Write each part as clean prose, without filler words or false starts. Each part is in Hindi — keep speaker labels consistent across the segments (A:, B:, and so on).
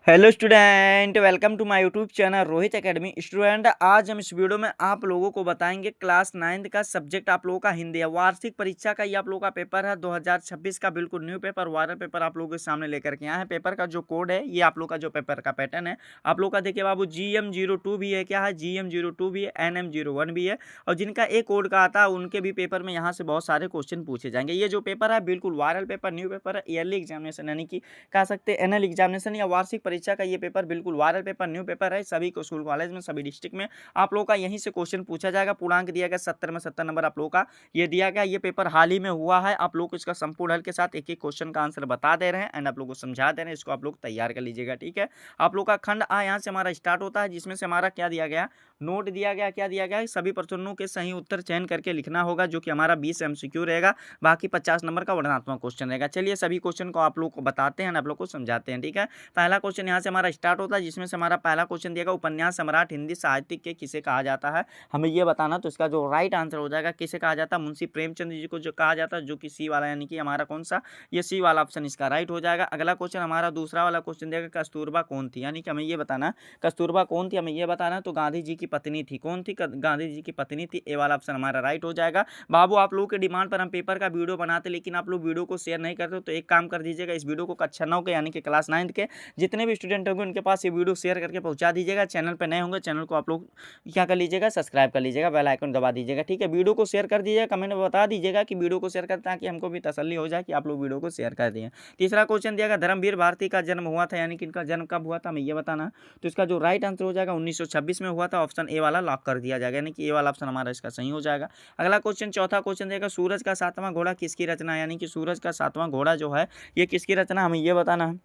A: Hello student, welcome to my YouTube channel Rohit Academy. Student, आज हम इस वीडियो में आप लोगों को बताएंगे क्लास 9 का सब्जेक्ट आप लोगों का हिंदी है। वार्षिक परीक्षा का ये आप लोगों का पेपर है 2026 का, बिल्कुल न्यू पेपर, वायरल पेपर आप लोगों के सामने लेकर के आए हैं। पेपर का जो कोड है, ये आप लोग का जो पेपर का पैटर्न है आप लोग का देखिए बाबू, GM02 भी है, क्या है GM02 भी है, NM01 भी है। और जिनका एक कोड का आता है उनके भी पेपर में यहाँ से बहुत सारे क्वेश्चन पूछे जाएंगे। ये जो पेपर है बिल्कुल वायरल पेपर, न्यू पेपर है, ईयरली एग्जामिनेशन यानी कि कह सकते हैं एनुअल एग्जामिनेशन या वार्षिक परीक्षा का ये पेपर बिल्कुल वायरल पेपर, न्यू पेपर है। सभी को स्कूल कॉलेज में, सभी डिस्ट्रिक्ट में आप लोगों का यहीं से क्वेश्चन पूछा जाएगा। पूर्णांक दिया गया 70 में 70 नंबर आप लोगों का ये दिया गया। ये पेपर हाल ही में हुआ है। आप लोग को इसका संपूर्ण हल के साथ एक एक क्वेश्चन का आंसर बता दे रहे हैं एंड आप लोग को समझा दे रहे हैं। इसको आप लोग तैयार कर लीजिएगा, ठीक है। आप लोग का खंड आ यहाँ से हमारा स्टार्ट होता है, जिसमें से हमारा क्या दिया गया, नोट दिया गया। क्या दिया गया, सभी प्रश्नों के सही उत्तर चयन करके लिखना होगा, जो कि हमारा 20 MCQ रहेगा। बाकी 50 नंबर का वर्णनात्मक क्वेश्चन रहेगा। चलिए सभी क्वेश्चन को आप लोग को बताते हैं, आप लोग को समझाते हैं, ठीक है। पहला क्वेश्चन यहाँ से हमारा स्टार्ट होता है, जिसमें से हमारा पहला क्वेश्चन दिया गया, उपन्यास सम्राट हिंदी साहित्य के किसे कहा जाता है, हमें ये बताना। तो इसका जो राइट आंसर हो जाएगा, किसे कहा जाता है, मुंशी प्रेमचंद जी को जो कहा जाता है, जो कि सी वाला यानी कि हमारा कौन सा, ये सी वाला ऑप्शन इसका राइट हो जाएगा। अगला क्वेश्चन हमारा दूसरा वाला क्वेश्चन देगा, कस्तूरबा कौन थी, यानी कि हमें ये बताना कस्तूरबा कौन थी, हमें ये बताना। तो गांधी जी की पत्नी थी। कौन थी, गांधी जी की पत्नी थी। ए वाला ऑप्शन हमारा राइट हो जाएगा। बाबू आप लोगों के डिमांड पर हम पेपर का वीडियो बनाते, लेकिन आप लोग वीडियो को शेयर नहीं करते, तो एक काम कर दीजिएगा, इस वीडियो को कक्षा 9 के यानी कि क्लास 9 के जितने भी स्टूडेंट होंगे उनके पास ये वीडियो शेयर करके पहुंचा दीजिएगा। चैनल पर नए होंगे, चैनल को आप लोग क्या कर लीजिएगा, सब्सक्राइब कर लीजिएगा, बेल आइकन दबा दीजिएगा, ठीक है। वीडियो को शेयर कर दीजिएगा, कमेंट में बता दीजिएगा कि वीडियो को शेयर कर, ताकि हमको भी तसल्ली हो जाए कि आप लोग वीडियो को शेयर कर दिए। तीसरा क्वेश्चन दिया गया, धर्मवीर भारती का जन्म हुआ था, यानी कि इनका जन्म कब हुआ था, हमें ये बताना। तो इसका जो राइट आंसर हो जाएगा 1926 में हुआ था। ऑप्शन ए वाला लॉक कर दिया जाएगा, यानी कि ए वाला ऑप्शन हमारा इसका सही हो जाएगा। अगला क्वेश्चन, चौथा क्वेश्चन देगा, सूरज का सातवां घोड़ा किसकी रचना है, यानी कि सूरज का सातवां घोड़ा जो है ये किसकी रचना, हमें ये बताना है।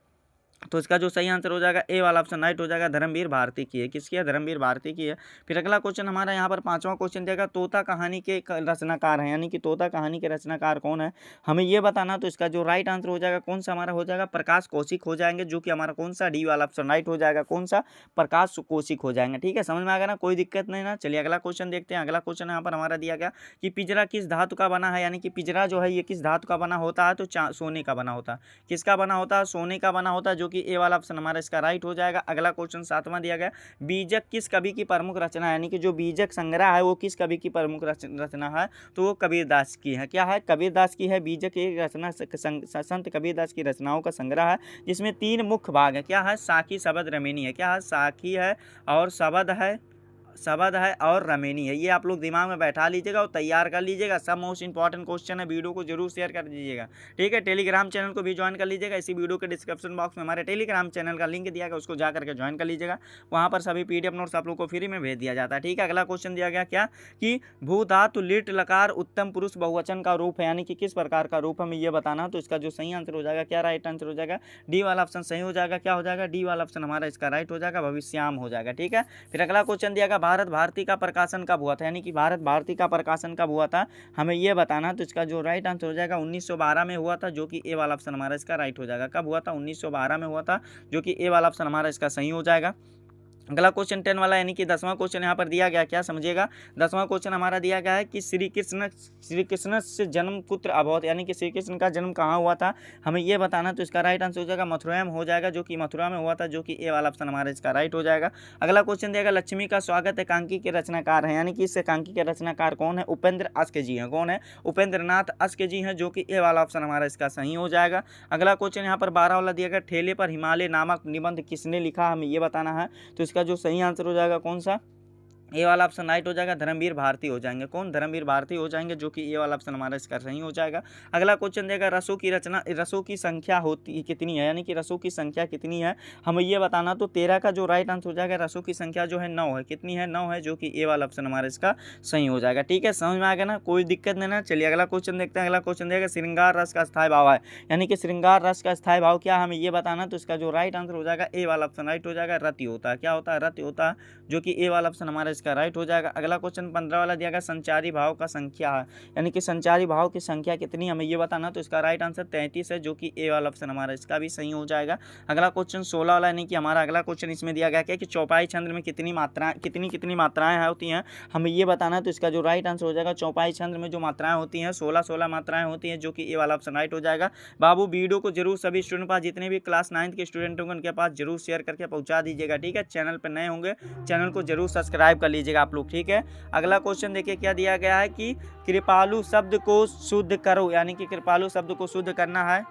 A: तो इसका जो सही आंसर हो जाएगा, ए वाला ऑप्शन राइट हो जाएगा, धर्मवीर भारती की है। किसकी है, धर्मवीर भारती की है। फिर अगला क्वेश्चन हमारा यहाँ पर पांचवा क्वेश्चन देगा, तोता कहानी के रचनाकार हैं, यानी कि तोता कहानी के रचनाकार कौन है, हमें ये बताना। तो इसका जो राइट आंसर हो जाएगा कौन सा हमारा हो जाएगा, प्रकाश कौशिक हो जाएंगे, जो कि हमारा कौन सा, डी वाला ऑप्शन राइट हो जाएगा, कौन सा, प्रकाश कौशिक हो जाएंगे, ठीक है। समझ में आ गया ना, कोई दिक्कत नहीं ना। चलिए अगला क्वेश्चन देखते हैं। अगला क्वेश्चन यहाँ पर हमारा दिया गया कि पिंजरा किस धातु का बना है, यानी कि पिंजरा जो है ये किस धातु का बना होता है। तो सोने का बना होता है। किसका बना होता है, सोने का बना होता है, जो कि ए वाला ऑप्शन हमारा इसका राइट हो जाएगा। अगला क्वेश्चन सातवां दिया गया, बीजक किस कवि की प्रमुख रचना है, यानी कि जो बीजक संग्रह है वो किस कवि की प्रमुख रचना है। तो वो कबीरदास की है। क्या है, कबीरदास की है। बीजक एक रचना संत कबीरदास की रचनाओं का संग्रह है, जिसमें 3 मुख्य भाग है। क्या है, साखी, शबद, रमेनी है। क्या है, साखी है और शबद है और रमेनी है। ये आप लोग दिमाग में बैठा लीजिएगा और तैयार कर लीजिएगा। सब मोस्ट इंपॉर्टेंट क्वेश्चन है, वीडियो को जरूर शेयर कर दीजिएगा, ठीक है। टेलीग्राम चैनल को भी ज्वाइन कर लीजिएगा। इसी वीडियो के डिस्क्रिप्शन बॉक्स में हमारे टेलीग्राम चैनल का लिंक दिया गया, उसको जा करके ज्वाइन कर लीजिएगा। वहाँ पर सभी PDF नोट्स आप लोग को फ्री में भेज दिया जाता है, ठीक है। अगला क्वेश्चन दिया गया क्या, कि भू धातु लिट लकार उत्तम पुरुष बहुवचन का रूप है, यानी कि किस प्रकार का रूप, हमें ये बताना। तो इसका जो सही आंसर हो जाएगा, क्या राइट आंसर हो जाएगा, डी वाला ऑप्शन सही हो जाएगा। क्या हो जाएगा, डी वाला ऑप्शन हमारा इसका राइट हो जाएगा, भविष्याम हो जाएगा, ठीक है। फिर अगला क्वेश्चन दिया गया, भारत भारती का प्रकाशन कब हुआ था, यानी कि भारत भारती का प्रकाशन कब हुआ था, हमें ये बताना। तो इसका जो राइट आंसर हो जाएगा 1912 में हुआ था, जो कि ए वाला ऑप्शन हमारा इसका राइट हो जाएगा। कब हुआ था, 1912 में हुआ था, जो कि ए वाला ऑप्शन हमारा इसका सही हो जाएगा। अगला क्वेश्चन 10 वाला, यानी कि 10वां क्वेश्चन यहाँ पर दिया गया, क्या समझिएगा। 10वां क्वेश्चन हमारा दिया गया है कि श्री कृष्ण से जन्म कुत्र अभवत, यानी कि श्री कृष्ण का जन्म कहाँ हुआ था, हमें ये बताना। तो इसका राइट आंसर हो जाएगा मथुरा में हो जाएगा, जो कि मथुरा में हुआ था, जो कि ए वाला ऑप्शन हमारा इसका राइट हो जाएगा। अगला क्वेश्चन दिया गया, लक्ष्मी का स्वागत एकांकी के रचनाकार है, यानी कि इस एकांकी के रचनाकार कौन है, उपेंद्र अस्के जी हैं। कौन है, उपेंद्र नाथ अस्के जी हैं, जो कि ए वाला ऑप्शन हमारा इसका सही हो जाएगा। अगला क्वेश्चन यहाँ पर 12 वाला दिया गया, ठेले पर हिमालय नामक निबंध किसने लिखा, हमें ये बताना है। तो इसका जो सही आंसर हो जाएगा कौन सा, ए वाला ऑप्शन राइट हो जाएगा, धर्मवीर भारती हो जाएंगे। कौन, धर्मवीर भारती हो जाएंगे, जो कि ए वाला ऑप्शन हमारा इसका सही हो जाएगा। अगला क्वेश्चन देगा, रसों की रचना, रसों की संख्या होती कितनी है, यानी कि रसों की संख्या कितनी है, हमें ये बताना। तो 13 का जो राइट आंसर हो जाएगा, रसों की संख्या जो है 9 है। कितनी है, 9 है, जो कि ए वाला ऑप्शन हमारा इसका सही हो जाएगा, ठीक है। समझ में आ गया ना, कोई दिक्कत नहीं ना। चलिए अगला क्वेश्चन देखते हैं। अगला क्वेश्चन देगा, श्रृंगार रस का स्थायी भाव है, यानी कि श्रृंगार रस का स्थायी भाव क्या, हमें ये बताना। तो इसका जो राइट आंसर हो जाएगा, ए वाला ऑप्शन राइट हो जाएगा, रति होता है। क्या होता है, रति होता है, जो कि ए वाला ऑप्शन हमारा इसका राइट हो जाएगा। अगला क्वेश्चन 15 वाला दिया गया संचारी भाव का संख्या है, यानी कि संचारी भाव की संख्या कितनी हमें ये बताना, तो इसका राइट आंसर 33 है, जो कि ए वाला ऑप्शन हमारा इसका भी सही हो जाएगा। अगला क्वेश्चन 16 वाला, यानी कि हमारा अगला क्वेश्चन इसमें दिया गया क्या कि चौपाई छंद में कितनी मात्राएं होती हैं, हमें ये बताना है। तो इसका जो राइट आंसर हो जाएगा चौपाई छंद में जो मात्राएं होती हैं 16 मात्राएं होती हैं, जो कि ए वाला ऑप्शन राइट हो जाएगा। बाबू वीडियो को जरूर सभी स्टूडेंट पास, जितने भी क्लास 9 के स्टूडेंट होंगे उनके पास जरूर शेयर करके पहुंचा दीजिएगा, ठीक है। चैनल पर नए होंगे चैनल को जरूर सब्सक्राइब कर लीजिएगा आप लोग, ठीक है। अगला क्वेश्चन देखिए क्या दिया गया है कि कृपालु शब्द को शुद्ध करो, यानी कि कृपालु शब्द को शुद्ध करना है,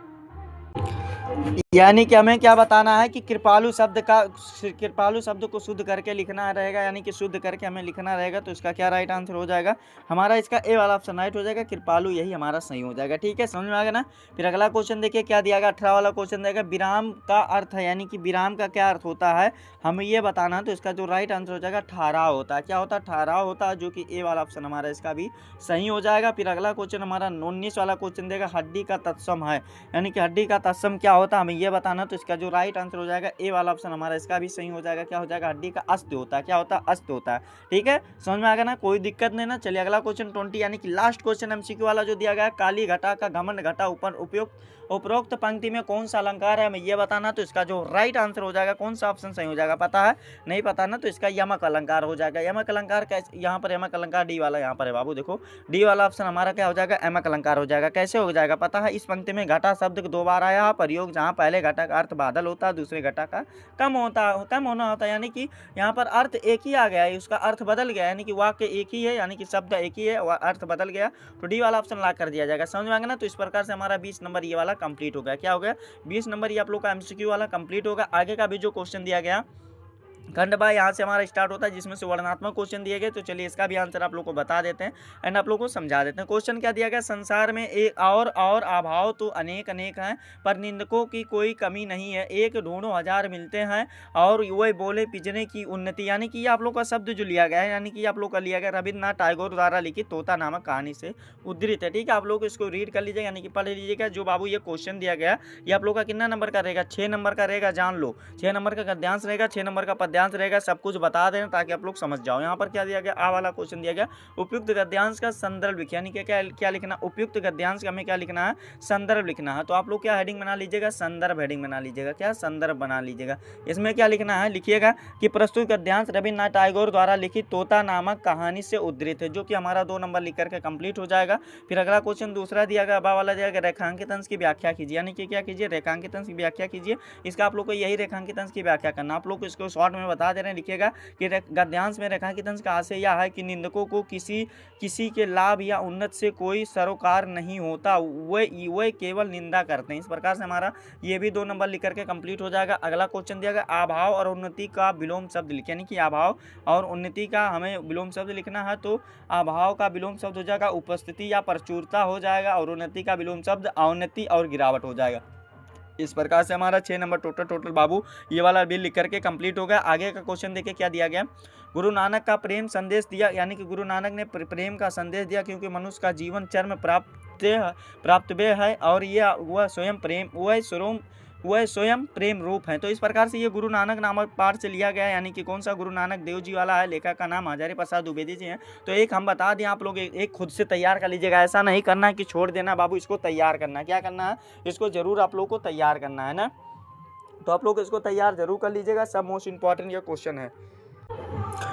A: यानी कि हमें क्या बताना है कि कृपालु शब्द को शुद्ध करके लिखना रहेगा, यानी कि शुद्ध करके हमें लिखना रहेगा। तो इसका क्या राइट आंसर हो जाएगा हमारा, इसका ए वाला ऑप्शन राइट हो जाएगा, कृपालु यही हमारा सही हो जाएगा, ठीक है। समझ में आ गया ना। फिर अगला क्वेश्चन देखिए क्या दिया गया, 18 वाला क्वेश्चन देगा विराम का अर्थ है, यानी कि विराम का क्या अर्थ होता है हमें ये बताना है। तो इसका जो राइट आंसर हो जाएगा ठहराव होता है, क्या होता है ठहराव होता है, जो कि ए वाला ऑप्शन हमारा इसका भी सही हो जाएगा। फिर अगला क्वेश्चन हमारा 19 वाला क्वेश्चन देगा हड्डी का तत्सम है, यानी कि हड्डी का तत्सम क्या होता है हमें ये बताना। तो इसका जो राइट आंसर हो जाएगा ए वाला ऑप्शन हमारा इसका भी सही हो जाएगा, क्या हो जाएगा हड्डी का अस्थि होता है, क्या होता है अस्थि होता है, ठीक है। समझ में आ गया ना, कोई दिक्कत नहीं ना। चलिए अगला क्वेश्चन 20, यानी कि लास्ट क्वेश्चन एमसीक्यू वाला जो दिया गया है, काली घटा का घमंड घटा ऊपर उपरोक्त पंक्ति में कौन सा अलंकार है हमें ये बताना। तो इसका जो राइट आंसर हो जाएगा कौन सा ऑप्शन सही हो जाएगा पता है, नहीं पता ना, तो इसका यमक अलंकार हो जाएगा। यमक अलंकार कैसे, यहाँ पर यमक अलंकार डी वाला यहाँ पर है बाबू, देखो डी वाला ऑप्शन हमारा क्या हो जाएगा यमक अलंकार हो जाएगा। कैसे हो जाएगा पता है, इस पंक्ति में घटा शब्द दो बार आया प्रयोग, जहाँ पहले घटा का अर्थ बादल होता है, दूसरे घटा का कम होना होता है, यानी कि यहाँ पर अर्थ एक ही आ गया है, उसका अर्थ बदल गया, यानी कि वाक्य एक ही है, यानी कि शब्द एक ही है, अर्थ बदल गया, तो डी वाला ऑप्शन ला कर दिया जाएगा। समझ में आ गया ना। तो इस प्रकार से हमारा 20 नंबर ये वाला कंप्लीट हो गया, क्या हो गया 20 नंबर ये आप लोग का एमसीक्यू वाला कंप्लीट होगा। आगे का भी जो क्वेश्चन दिया गया खंड बाय यहाँ से हमारा स्टार्ट होता है, जिसमें से वर्णनात्मक क्वेश्चन दिए गए। तो चलिए इसका भी आंसर आप लोग को बता देते हैं एंड आप लोग को समझा देते हैं। क्वेश्चन क्या दिया गया, संसार में एक और अभाव तो अनेक हैं, पर निंदकों की कोई कमी नहीं है, एक ढूंढो हजार मिलते हैं, और वही बोले पिंजरे की उन्नति, यानी कि ये आप लोग का शब्द जो लिया गया है, यानी कि आप लोग का लिया गया रविन्द्रनाथ टैगोर द्वारा लिखित तोता नामक कहानी से उद्धृत है, ठीक है। आप लोग इसको रीड कर लीजिएगा, यानी कि पढ़ लीजिएगा। जो बाबू ये क्वेश्चन दिया गया ये आप लोग का कितना नंबर का रहेगा, 6 नंबर का रहेगा, जान लो 6 नंबर का गद्यांश रहेगा, 6 नंबर का पद्यांश रहेगा, सब कुछ बता देना ताकि आप लोग समझ जाओ। यहाँ पर क्या दिया गया, आ वाला क्वेश्चन दिया गया उपयुक्त गद्यांश का संदर्भ लिखिए, यानी कि क्या लिखना, उपयुक्त गद्यांश का हमें क्या लिखना है, संदर्भ लिखना है। तो आप लोग क्या हेडिंग बना लीजिएगा, संदर्भ हेडिंग बना लीजिएगा, क्या संदर्भ बना लीजिएगा। इसमें क्या लिखना है, लिखिएगा कि प्रस्तुत गद्यांश रविन्द्रनाथ टैगोर द्वारा लिखित तोता नामक कहानी से उद्धृत है, जो कि हमारा 2 नंबर लिख करके कंप्लीट हो जाएगा। फिर अगला क्वेश्चन दूसरा दिया गया बा वाला दिया गया रेखांकित अंश की व्याख्या कीजिए, यानी कि क्या कीजिए, रेखांकित अंश की व्याख्या कीजिए। इसका आप लोग को यही रेखांकित अंश की व्याख्या करना, आप लोग को इसको शॉर्ट में बता दे रहे हैं। लिखिएगा कि गद्यांश में रेखांकित अंश का आशय यह है कि निंदकों को किसी के लाभ या उन्नत से कोई सरोकार नहीं होता, वे केवल निंदा करते हैं। इस प्रकार से हमारा ये भी 2 नंबर लिख करके कंप्लीट हो जाएगा। अगला क्वेश्चन दिया गया अभाव और उन्नति का विलोम शब्द लिखिए, यानी कि अभाव और उन्नति का हमें विलोम शब्द लिखना है। तो अभाव का विलोम शब्द हो जाएगा उपस्थिति या प्रचुरता हो जाएगा, और उन्नति का विलोम शब्द अवनति और गिरावट हो जाएगा। इस प्रकार से हमारा 6 नंबर टोटल बाबू ये वाला बिल लिख करके कंप्लीट हो गया। आगे का क्वेश्चन देखिए क्या दिया गया, गुरु नानक का प्रेम संदेश दिया, यानी कि गुरु नानक ने प्रेम का संदेश दिया, क्योंकि मनुष्य का जीवन चरम प्राप्तव्य है, और यह वह स्वयं प्रेम रूप है। तो इस प्रकार से ये गुरु नानक नामक पाठ से लिया गया है, यानी कि कौन सा गुरु नानक देव जी वाला है, लेखक का नाम हजारी प्रसाद द्विवेदी जी हैं। तो एक हम बता दें, आप लोग एक खुद से तैयार कर लीजिएगा, ऐसा नहीं करना है कि छोड़ देना बाबू, इसको तैयार करना है। क्या करना है, इसको जरूर आप लोग को तैयार करना है ना, तो आप लोग इसको तैयार जरूर कर लीजिएगा। सब मोस्ट इंपॉर्टेंट ये क्वेश्चन है,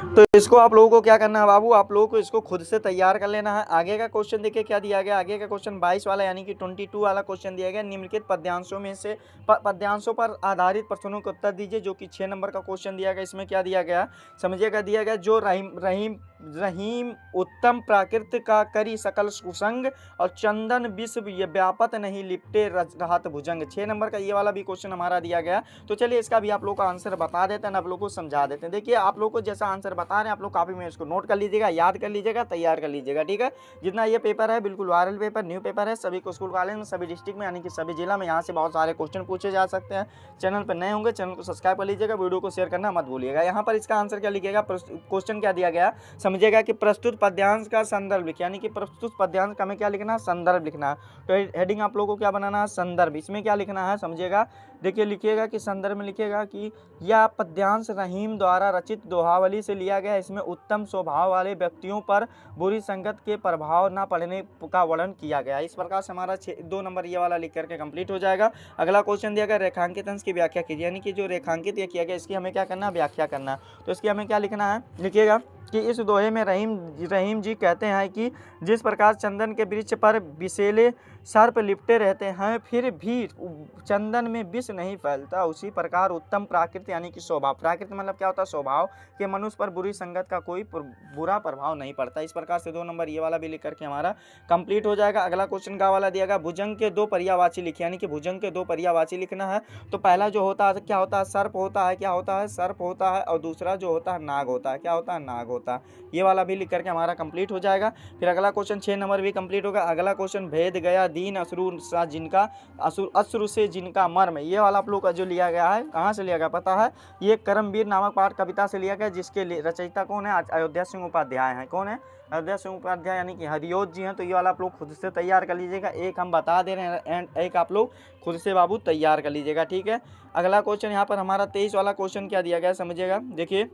A: तो इसको आप लोगों को क्या करना है बाबू, आप लोगों को इसको खुद से तैयार कर लेना है। आगे का क्वेश्चन देखिए क्या दिया गया, आगे का क्वेश्चन 22 वाला, यानी कि 22 वाला क्वेश्चन दिया गया निम्नलिखित पद्यांशों में से पद्यांशों पर आधारित प्रश्नों के उत्तर दीजिए, जो कि 6 नंबर का क्वेश्चन दिया गया। इसमें क्या दिया गया समझिएगा, दिया गया जो रहीम उत्तम प्राकृत का करी सकल कुसंग, और चंदन विश्व व्यापत नहीं लिपटे रहत भुजंग। 6 नंबर का ये वाला भी क्वेश्चन हमारा दिया गया। तो चलिए इसका भी आप लोग का आंसर बता देते हैं, आप लोग को समझा देते हैं। देखिए आप लोग को जैसा आंसर बता रहे हैं, आप लोग कॉपी में इसको नोट कर लीजिएगा, याद कर लीजिएगा, तैयार कर लीजिएगा, ठीक है। जितना ये पेपर है बिल्कुल वायरल पेपर, न्यू पेपर है, सभी को स्कूल कॉलेज में, सभी डिस्ट्रिक्ट में, यानी कि सभी जिला में यहाँ से बहुत सारे क्वेश्चन पूछे जा सकते हैं। चैनल पर नए होंगे चैनल को सब्सक्राइब कर लीजिएगा, वीडियो को शेयर करना मत भूलिएगा। यहाँ पर इसका आंसर क्या लिखिएगा, क्वेश्चन क्या दिया गया समझिएगा कि प्रस्तुत पद्यांश का संदर्भ लिखिए, यानी कि प्रस्तुत पद्यांश का हमें क्या लिखना है, संदर्भ लिखना है। तो हेडिंग आप लोगों को क्या बनाना है, संदर्भ। इसमें क्या लिखना है समझिएगा, देखिए लिखिएगा कि संदर्भ में लिखिएगा कि यह पद्यांश रहीम द्वारा रचित दोहावली से लिया गया। इसमें उत्तम स्वभाव वाले व्यक्तियों पर बुरी संगत के प्रभाव न पड़ने का वर्णन किया गया। इस प्रकार से हमारा 2 नंबर ये वाला लिख करके कंप्लीट हो जाएगा। अगला क्वेश्चन दिया गया रेखांकित अंश की व्याख्या कीजिए, यानी कि जो रेखांकित किया गया इसकी हमें क्या करना है, व्याख्या करना है। तो इसकी हमें क्या लिखना है, लिखिएगा कि इस दोहे में रहीम जी कहते हैं कि जिस प्रकार चंदन के वृक्ष पर विषैले सर्प लिपटे रहते हैं फिर भी चंदन में विष नहीं फैलता, उसी प्रकार उत्तम प्राकृत यानी कि स्वभाव, प्राकृत मतलब क्या होता है, स्वभाव के मनुष्य पर बुरी संगत का कोई बुरा प्रभाव नहीं पड़ता। इस प्रकार से 2 नंबर ये वाला भी लिख करके हमारा कंप्लीट हो जाएगा। अगला क्वेश्चन का वाला दिया गया भुजंग के 2 पर्यायवाची लिखिए, यानी कि भुजंग के 2 पर्यायवाची लिखना है। तो पहला जो होता है क्या होता है, सर्प होता है, क्या होता है, सर्प होता है, और दूसरा जो होता है नाग होता है, क्या होता है, नाग होता है। ये वाला भी लिख करके हमारा कंप्लीट हो जाएगा। फिर अगला क्वेश्चन 6 नंबर भी कंप्लीट होगा। अगला क्वेश्चन भेद गया दीन अश्रु सा जिनका अश्रु से जिनका मर्म, ये वाला आप लोग का जो लिया गया है, कहाँ से लिया गया पता है, ये करमवीर नामक पाठ कविता से लिया गया, जिसके रचयिता कौन है, अयोध्या सिंह उपाध्याय हैं। कौन है, अयोध्या सिंह उपाध्याय यानी कि हरियोध जी हैं। तो ये वाला आप लोग खुद से तैयार कर लीजिएगा, एक हम बता दे रहे हैं एंड एक आप लोग खुद से बाबू तैयार कर लीजिएगा, ठीक है। अगला क्वेश्चन यहाँ पर हमारा 23 वाला क्वेश्चन क्या दिया गया समझिएगा। देखिए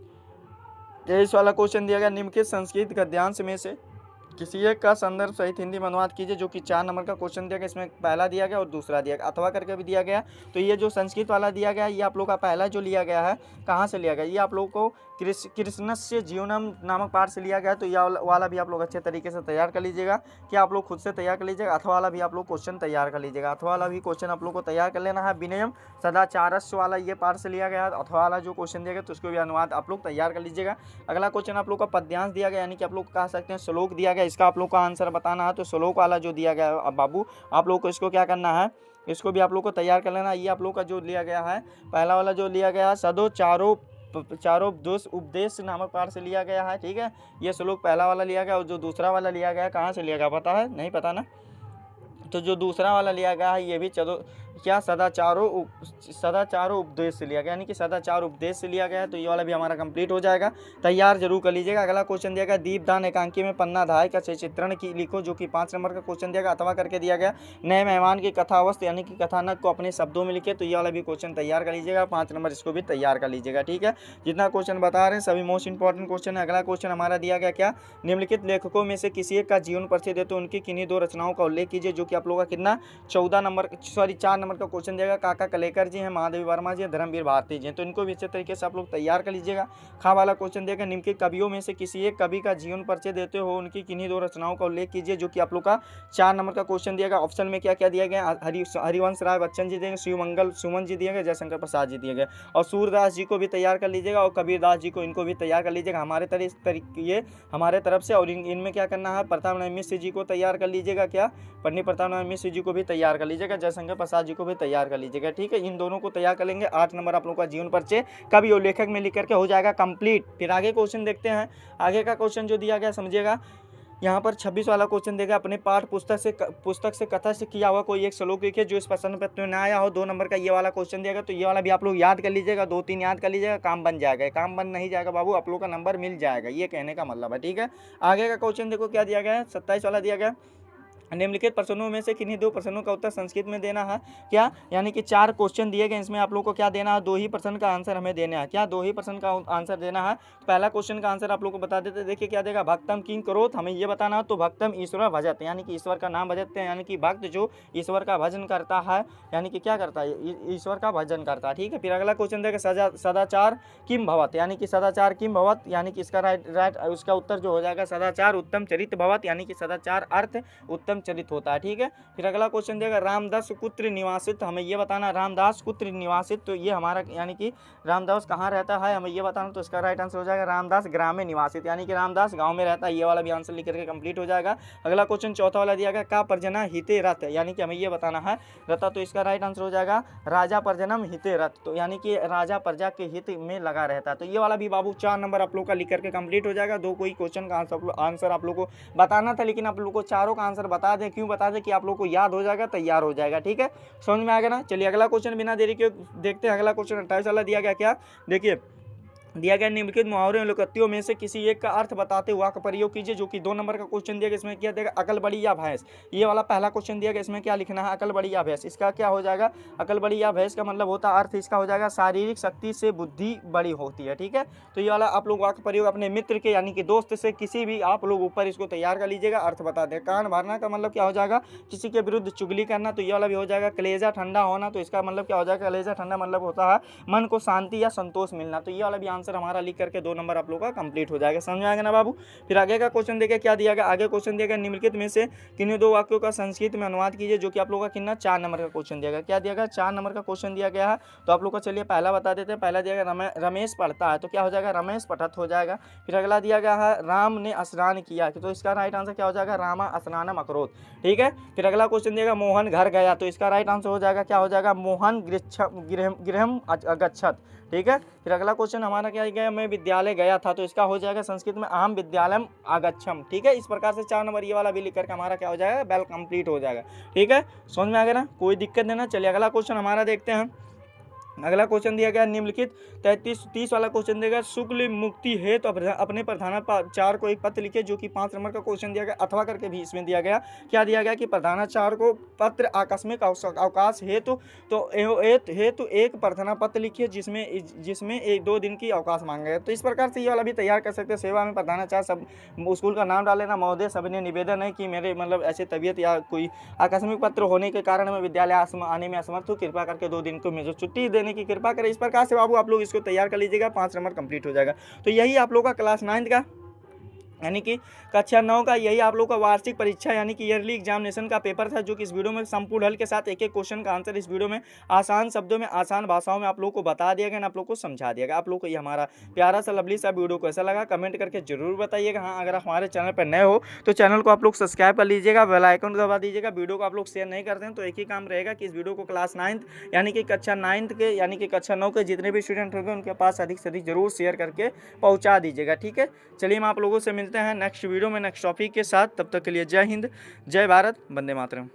A: 23 वाला क्वेश्चन दिया गया निम्नलिखित संस्कृत गद्यांश में से किसी एक का संदर्भ सहित हिंदी में अनुवाद कीजिए, जो कि 4 नंबर का क्वेश्चन दिया गया। इसमें पहला दिया गया और दूसरा दिया गया, अथवा करके भी दिया गया। तो ये जो संस्कृत वाला दिया गया ये आप लोग का पहला जो लिया गया है, कहाँ से लिया गया, ये आप लोग को कृष्णस्य जीवनम नामक पाठ से लिया गया। तो यह वाला भी आप लोग अच्छे तरीके से तैयार कर लीजिएगा, कि आप लोग खुद से तैयार कर लीजिएगा। अथवा वाला भी आप लोग क्वेश्चन तैयार कर लीजिएगा, अथवा वाला भी क्वेश्चन आप लोग को तैयार कर लेना है। विनयम सदाचारस्य वाला ये पाठ से लिया गया, अथवा वाला जो क्वेश्चन दिया गया तो उसको भी अनुवाद आप लोग तैयार कर लीजिएगा। अगला क्वेश्चन आप लोग का पद्यांश दिया गया, यानी कि आप लोग कह सकते हैं श्लोक दिया गया, इसका आप लोग का आंसर बताना है। तो श्लोक वाला जो दिया गया है बाबू आप लोग को इसको क्या करना है, इसको भी आप लोग को तैयार कर लेना। ये आप लोग का जो लिया गया है, पहला वाला जो लिया गया है सदो चारों दोष उपदेश नामक पाठ से लिया गया है, ठीक है। ये श्लोक पहला वाला लिया गया, और जो दूसरा वाला लिया गया कहाँ से लिया गया पता है, नहीं पता ना। तो जो दूसरा वाला लिया गया है ये भी क्या सदाचारों उपदेश से लिया गया, यानी कि सदाचार उपदेश से लिया गया है। तो ये वाला भी हमारा कंप्लीट हो जाएगा, तैयार जरूर कर लीजिएगा। अगला क्वेश्चन दिया गया दीपदान एकांकी में पन्ना धाय का चित्रण की लिखो, जो कि 5 नंबर का क्वेश्चन दिया गया, अथवा करके दिया गया। नए मेहमान की कथावस्तु यानी कि कथानक को अपने शब्दों में लिखे। तो ये वाला भी क्वेश्चन तैयार कर लीजिएगा, 5 नंबर इसको भी तैयार कर लीजिएगा, ठीक है। जितना क्वेश्चन बता रहे हैं सभी मोस्ट इंपॉर्टेंट क्वेश्चन है। अगला क्वेश्चन हमारा दिया गया क्या, निम्नलिखित लेखकों में से किसी एक का जीवन परिचय दे तो उनकी किन्हीं 2 रचनाओं का उल्लेख कीजिए, जो कि आप लोगों का कितना 4 नंबर का क्वेश्चन देगा। काका कलेकर जी हैं, महादेवी वर्मा जी हैं, धर्मवीर भारती जी हैं। तो इनको भी अच्छे तरीके से आप लोग तैयार कर लीजिएगा। खा वाला क्वेश्चन देगा निम्नलिखित कवियों में से किसी एक कवि का जीवन परिचय देते हो उनकी किन्हीं 2 रचनाओं का उल्लेख कीजिए, जो कि आप लोग का 4 नंबर का क्वेश्चन दिएगा। ऑप्शन में क्या क्या दिया गया, हरिवंश राय बच्चन जी देंगे, शिवमंगल सुमन जी दिए गए, जयशंकर प्रसाद जी दिए गए। और सूरदास जी को भी तैयार कर लीजिएगा, और कबीरदास जी को इनको भी तैयार कर लीजिएगा हमारे तरफ से। और इनमें क्या करना है, प्रताप नारायण मिश्र जी को तैयार कर लीजिएगा, क्या पंडित प्रताप नारायण मिश्र जी को भी तैयार कर लीजिएगा, जयशंकर प्रसाद जी को भी तैयार कर लीजिएगा, ठीक है। इन दोनों को तैयार कर लेंगे। 8 नंबर आप लोगों का जीवन परिचय कवि और लेखक में लिख करके हो जाएगा कंप्लीट। फिर आगे क्वेश्चन देखते हैं। आगे का क्वेश्चन जो दिया गया समझिएगा, यहाँ पर 26 वाला क्वेश्चन देगा अपने पाठ पुस्तक से कथा से किया हुआ कोई एक श्लोक लिखिए जो इस प्रश्न पत्र में ना आया हो। 2 नंबर का ये वाला क्वेश्चन दिएगा। तो ये वाला भी आप लोग याद कर लीजिएगा, 2-3 याद कर लीजिएगा, काम बन जाएगा। काम बन नहीं जाएगा बाबू, आप लोग का नंबर मिल जाएगा, ये कहने का मतलब है, ठीक है। आगे का क्वेश्चन देखो क्या दिया गया है, 27 वाला दिया गया निम्नलिखित प्रश्नों में से किन्हीं 2 प्रश्नों का उत्तर संस्कृत में देना है, क्या, यानी कि 4 क्वेश्चन दिए गए, इसमें आप लोग को क्या देना है, 2 ही प्रश्न का आंसर हमें देना है, क्या 2 ही प्रश्न का आंसर देना है। पहला क्वेश्चन का आंसर आप लोग को बता देते, देखिए क्या देगा, भक्तम किंग करोत, हमें ये बताना है। तो भक्तम ईश्वर भजत, यानी कि ईश्वर का नाम भजते हैं, यानी कि भक्त जो ईश्वर का भजन करता है, यानी कि क्या करता है, ईश्वर का भजन करता है, ठीक है। फिर अगला क्वेश्चन देगा सदाचार किम भवत, यानी कि सदाचार किम भवत, यानी कि इसका राइट उसका उत्तर जो हो जाएगा सदाचार उत्तम चरित भवत, यानी कि सदाचार अर्थ उत्तम चरित होता है, ठीक है। फिर अगला क्वेश्चन देगा रामदास कुत्र निवासित, हमें ये बताना रामदास कुत्र निवासित, तो ये हमारा यानी कि रामदास कहाँ रहता है हमें ये बताना। तो इसका राइट आंसर हो जाएगा रामदास ग्राम में निवासित, यानी कि रामदास गांव में रहता है। ये वाला भी आंसर लिख करके कंप्लीट हो जाएगा। अगला क्वेश्चन चौथा वाला दिया गया का प्रजना हिते रथ, यानी कि हमें ये बताना है रथा, तो इसका राइट आंसर हो जाएगा राजा प्रजनम हिते रथ, तो यानी कि राजा प्रजा के हित में लगा रहता है। तो ये वाला भी बाबू 4 नंबर आप लोग का लिख करके कंप्लीट हो जाएगा। 2 कोई क्वेश्चन का आंसर आप लोग को बताना था, लेकिन आप लोग को चारों का आंसर बता दें, क्यों बता दें कि आप लोग को याद हो जाएगा, तैयार हो जाएगा, ठीक है। समझ में आ गया ना। चलिए अगला क्वेश्चन बिना देरी के देखते हैं। अगला क्वेश्चन 28 वाला दिया गया, क्या देखिए दिया गया निम्नलिखित मुहावरे और लोकोक्तियों में से किसी एक का अर्थ बताते हुए वाक्य प्रयोग कीजिए, जो कि 2 नंबर का क्वेश्चन दिया गया। इसमें क्या देगा, अकल बड़ी या भैंस, ये वाला पहला क्वेश्चन दिया गया। इसमें क्या लिखना है, अकल बड़ी या भैंस। इसका क्या हो जाएगा, अकल बड़ी या भैंस का मतलब होता है, अर्थ इसका हो जाएगा शारीरिक शक्ति से बुद्धि बड़ी होती है। ठीक है, तो ये वाला आप लोग वाक्य प्रयोग अपने मित्र के यानी कि दोस्त से किसी भी आप लोग ऊपर इसको तैयार कर लीजिएगा, अर्थ बता दें। कान भरना का मतलब क्या हो जाएगा, किसी के विरुद्ध चुगली करना, तो ये वाला भी हो जाएगा। कलेजा ठंडा होना, तो इसका मतलब क्या हो जाएगा, कलेजा ठंडा मतलब होता है मन को शांति या संतोष मिलना। तो ये वाला भी आंसर हमारा लिख करके 2 नंबर आप लोग का कंप्लीट हो जाएगा। समझ आएगा ना बाबू। फिर आगे का क्वेश्चन देखिए क्या दिया गया। आगे क्वेश्चन दिया गया, निम्नलिखित में से किन्हीं 2 वाक्यों का संस्कृत में अनुवाद कीजिए, जो कि आप लोग का कितना 4 नंबर का क्वेश्चन दिया गया। क्या दिया गया, 4 नंबर का क्वेश्चन दिया गया है। तो आप लोग को चलिए पहला बता देते हैं। पहला दिया गया रमेश पढ़ता है, तो क्या हो जाएगा, रमेश पठत हो जाएगा। फिर अगला दिया गया है राम ने स्नान किया, तो इसका राइट आंसर क्या हो जाएगा, रामा स्नानम अकरोत। ठीक है, फिर अगला क्वेश्चन दिया गया मोहन घर गया, तो इसका राइट आंसर हो जाएगा, क्या हो जाएगा, मोहन गृहम अगच्छत। ठीक है, फिर अगला क्वेश्चन हमारा क्या गया, मैं विद्यालय गया था, तो इसका हो जाएगा संस्कृत में अहम विद्यालयम आगच्छम। ठीक है, इस प्रकार से 4 नंबर ये वाला भी लिख करके हमारा क्या हो जाएगा, वेल कंप्लीट हो जाएगा। ठीक है, समझ में आ गया ना, कोई दिक्कत नहीं ना। चलिए अगला क्वेश्चन हमारा देखते हैं। अगला क्वेश्चन दिया गया निम्नलिखित 30 वाला क्वेश्चन दिया गया, शुक्ल मुक्ति हेतु तो अपने प्रधानाचार्य को एक पत्र लिखे, जो कि 5 नंबर का क्वेश्चन दिया गया। अथवा करके भी इसमें दिया गया, क्या दिया गया कि प्रधानाचार्य को पत्र आकस्मिक अवकाश हेतु हेतु एक प्रार्थना पत्र लिखिए, जिसमें 1-2 दिन की अवकाश मांगा गया। तो इस प्रकार से ये वाला भी तैयार कर सकते हैं। सेवा में प्रधानाचार्य सब स्कूल का नाम डालेना, महोदय सबने निवेदन है कि मेरे मतलब ऐसे तबीयत या कोई आकस्मिक पत्र होने के कारण मैं विद्यालय आने में असमर्थ हूँ, कृपा करके 2 दिन को मुझे छुट्टी देने की कृपा करें। इस प्रकार से बाबू आप लोग इसको तैयार कर लीजिएगा, 5 नंबर कंप्लीट हो जाएगा। तो यही आप लोग का क्लास 9 का यानी कि कक्षा 9 का यही आप लोग का वार्षिक परीक्षा यानी कि ईयरली एग्जामिनेशन का पेपर था, जो कि इस वीडियो में संपूर्ण हल के साथ एक क्वेश्चन का आंसर इस वीडियो में आसान शब्दों में आसान भाषाओं में आप लोग को बता दिया गया, आप लोग को समझा दिया गया। आप लोग को ये हमारा प्यारा सा लवली सा वीडियो कैसा लगा कमेंट करके जरूर बताइएगा। हाँ, अगर आप हमारे चैनल पर नए हो तो चैनल को आप लोग सब्सक्राइब कर लीजिएगा, बेल आइकन दबा दीजिएगा। वीडियो को आप लोग शेयर नहीं करते हैं तो एक ही काम रहेगा कि इस वीडियो को क्लास 9 यानी कि कक्षा 9 के यानी कि कक्षा 9 के जितने भी स्टूडेंट होंगे उनके पास अधिक से अधिक जरूर शेयर करके पहुँचा दीजिएगा। ठीक है, चलिए हम आप लोगों से मिलते हैं नेक्स्ट वीडियो में नेक्स्ट टॉपिक के साथ। तब तक के लिए जय हिंद, जय भारत, वंदे मातरम।